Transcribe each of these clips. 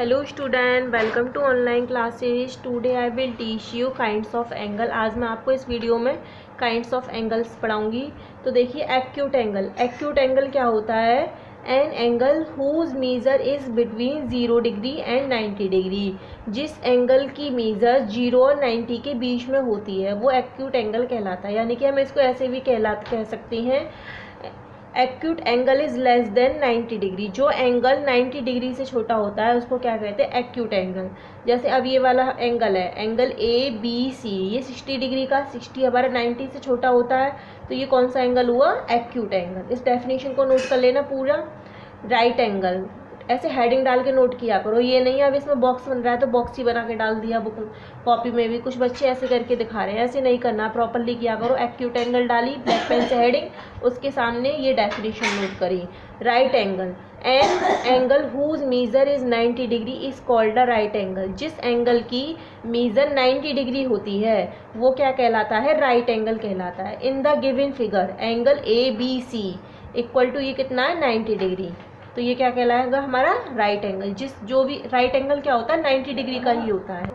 Hello student, welcome to online classes. Today I will teach you kinds of angle. आज मैं आपको इस video में काइंड्स ऑफ एंगल्स पढ़ाऊंगी। तो देखिए, एक्यूट एंगल। एक्यूट एंगल क्या होता है? An angle whose measure is between 0 degree and 90 degree. जिस एंगल की मीज़र 0 और 90 के बीच में होती है वो एक्यूट एंगल कहलाता है। यानी कि हम इसको ऐसे भी कह सकते हैं, acute angle is less than 90 degree. जो एंगल 90 डिग्री से छोटा होता है उसको क्या कहते हैं? Acute angle. जैसे अब ये वाला एंगल है, एंगल ए बी सी, ये 60 डिग्री का, 60 हमारा 90 से छोटा होता है, तो ये कौन सा एंगल हुआ? Acute angle. इस डेफिनेशन को नोट कर लेना पूरा। राइट एंगल ऐसे हेडिंग डाल के नोट किया करो, ये नहीं अब इसमें बॉक्स बन रहा है तो बॉक्स ही बना के डाल दिया बुक कॉपी में भी। कुछ बच्चे ऐसे करके दिखा रहे हैं, ऐसे नहीं करना, प्रॉपरली किया करो। एक्यूट एंगल डाली, ब्लैक पेन से हेडिंग, उसके सामने ये डेफिनेशन नोट करी। Right angle, an angle whose measure is 90 degree is called a right angle. जिस एंगल की मीज़र 90 डिग्री होती है वो क्या कहलाता है? राइट एंगल कहलाता है। In the given figure angle A B C equal to ये कितना है? 90 डिग्री। तो ये क्या कहलाएगा? हमारा राइट एंगल। जो भी राइट एंगल क्या होता है? 90 डिग्री का ही होता है।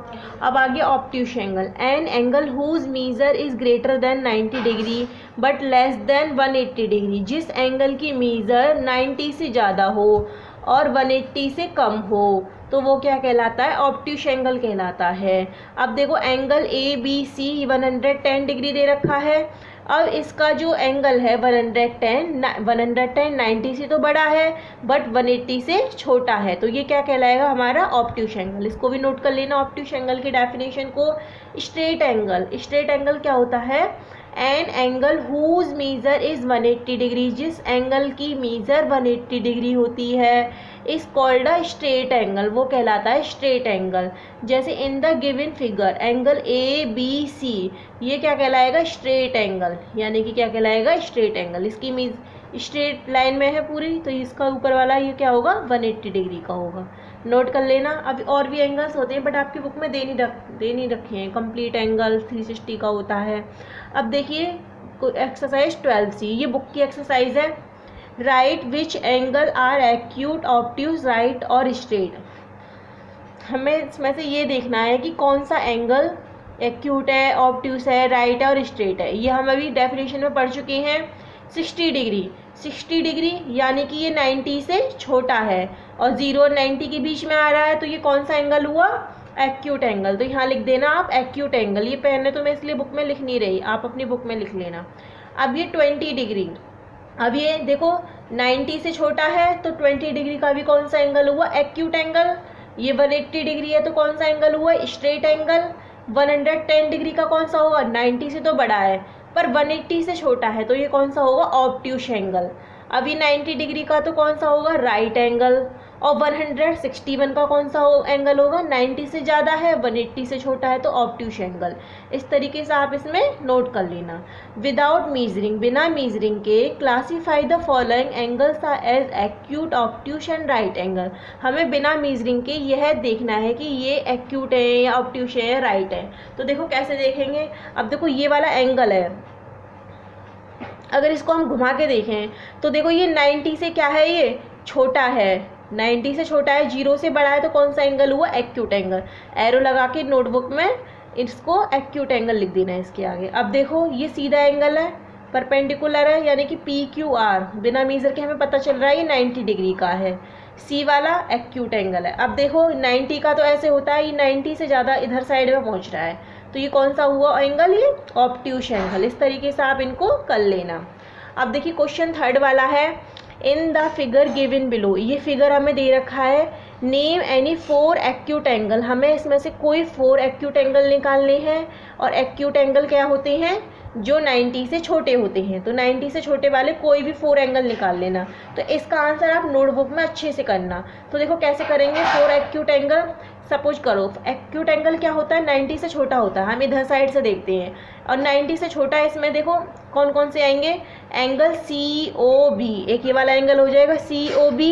अब आगे obtuse angle. An angle whose measure is greater than 90 degree but less than 180 degree. जिस एंगल की मीज़र 90 से ज़्यादा हो और 180 से कम हो तो वो क्या कहलाता है? ऑब्ट्यूस एंगल कहलाता है। अब देखो, angle A B C 110 degree दे रखा है। अब इसका जो एंगल है 110 90 से तो बड़ा है बट 180 से छोटा है, तो ये क्या कहलाएगा? हमारा ऑब्ट्यूस एंगल। इसको भी नोट कर लेना, ऑब्ट्यूस एंगल की डेफिनेशन को। Straight angle. स्ट्रेट एंगल क्या होता है? An angle whose measure is 180 degree. जिस एंगल की मीज़र 180 डिग्री होती है इस कॉल्ड अ स्ट्रेट एंगल, वो कहलाता है स्ट्रेट एंगल। जैसे in the given figure angle A B C, ये क्या कहलाएगा? Straight angle. यानी कि क्या कहलाएगा? Straight angle. इसकी मीज स्ट्रेट लाइन में है पूरी, तो इसका ऊपर वाला ये क्या होगा? 180 डिग्री का होगा। नोट कर लेना। अब और भी एंगल्स होते हैं बट आपकी बुक में दे नहीं रखे हैं। कंप्लीट एंगल 360 का होता है। अब देखिए एक्सरसाइज 12C, ये बुक की एक्सरसाइज है। Write which angle are acute, obtuse, right और स्ट्रेट। हमें इसमें से ये देखना है कि कौन सा एंगल एक्यूट है, ऑब्ट्यूस है, राइट है और स्ट्रेट है। ये हम अभी डेफिनेशन में पढ़ चुके हैं। 60 डिग्री, 60 डिग्री यानी कि ये 90 से छोटा है और 0 और 90 के बीच में आ रहा है, तो ये कौन सा एंगल हुआ? Acute angle. तो यहाँ लिख देना आप एक्यूट एंगल। ये पहले तो मैं इसलिए बुक में लिख नहीं रही, आप अपनी बुक में लिख लेना। अब ये 20 डिग्री, अब ये देखो 90 से छोटा है तो 20 डिग्री का भी कौन सा एंगल हुआ? Acute angle. ये 180 डिग्री है तो कौन सा एंगल हुआ? Straight angle. 110 डिग्री का कौन सा होगा? 90 से तो बड़ा है पर 180 से छोटा है, तो ये कौन सा होगा? Obtuse angle. अभी 90 डिग्री का तो कौन सा होगा? Right angle. और 161 का कौन सा एंगल होगा? 90 से ज़्यादा है, 180 से छोटा है, तो ऑब्ट्यूस एंगल। इस तरीके से आप इसमें नोट कर लेना। विदाउट मीजरिंग, बिना मीजरिंग के, classify the following angles as acute, obtuse and right angle. हमें बिना मीजरिंग के यह देखना है कि ये एक्यूट है या ऑब्ट्यूस है या राइट है। तो देखो कैसे देखेंगे। अब देखो ये वाला एंगल है, अगर इसको हम घुमा के देखें तो देखो ये 90 से क्या है? ये छोटा है। 90 से छोटा है, 0 से बड़ा है, तो कौन सा एंगल हुआ? Acute angle. एरो लगा के नोटबुक में इसको एक्यूट एंगल लिख देना है इसके आगे। अब देखो ये सीधा एंगल है, परपेंडिकुलर है, यानी कि PQR बिना मीज़र के हमें पता चल रहा है ये 90 डिग्री का है। सी वाला एक्यूट एंगल है। अब देखो 90 का तो ऐसे होता है, ये 90 से ज़्यादा इधर साइड में पहुँच रहा है, तो ये कौन सा हुआ एंगल? ये ऑब्ट्यूस एंगल। इस तरीके से आप इनको कर लेना। अब देखिए क्वेश्चन 3 वाला है। In the figure given below, ये फिगर हमें दे रखा है। Name any 4 acute angle. हमें इसमें से कोई 4 एक्यूट एंगल निकालने हैं। और एक्यूट एंगल क्या होते हैं? जो 90 से छोटे होते हैं। तो 90 से छोटे वाले कोई भी 4 एंगल निकाल लेना। तो इसका आंसर आप नोटबुक में अच्छे से करना। तो देखो कैसे करेंगे 4 एक्यूट एंगल। सपोज करो एक्यूट एंगल क्या होता है? 90 से छोटा होता है। हम इधर साइड से देखते हैं और 90 से छोटा है। इसमें देखो कौन कौन से आएंगे? एंगल COB, एक ये वाला एंगल हो जाएगा COB।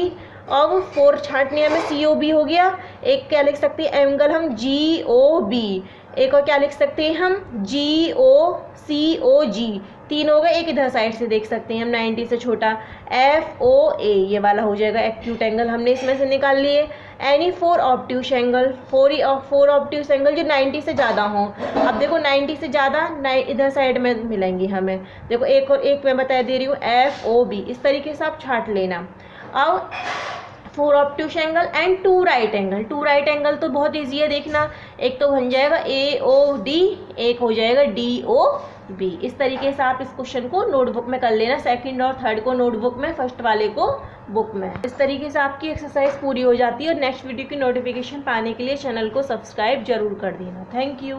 अब 4 छांटने में COB हो गया। एक क्या लिख सकते हैं? एंगल हम GOB। एक और क्या लिख सकते हैं हम? GOCOG। 3 हो गए। एक इधर साइड से देख सकते हैं हम 90 से छोटा FOA, ये वाला हो जाएगा एक्यूट एंगल। हमने इसमें से निकाल लिए। Any four obtuse angle, four obtuse angle जो 90 से ज़्यादा हों। अब देखो 90 से ज़्यादा इधर साइड में मिलेंगी हमें। देखो एक और एक मैं बता दे रही हूँ, FOB, इस तरीके से आप छाट लेना। अब four obtuse angle and two right angle. Two right angle तो बहुत ईजी है, देखना, एक तो बन जाएगा AOD, एक हो जाएगा DOB। इस तरीके से आप इस क्वेश्चन को नोटबुक में कर लेना, सेकंड और थर्ड को नोटबुक में, फर्स्ट वाले को बुक में। इस तरीके से आपकी एक्सरसाइज पूरी हो जाती है। और नेक्स्ट वीडियो की नोटिफिकेशन पाने के लिए चैनल को सब्सक्राइब जरूर कर देना। Thank you.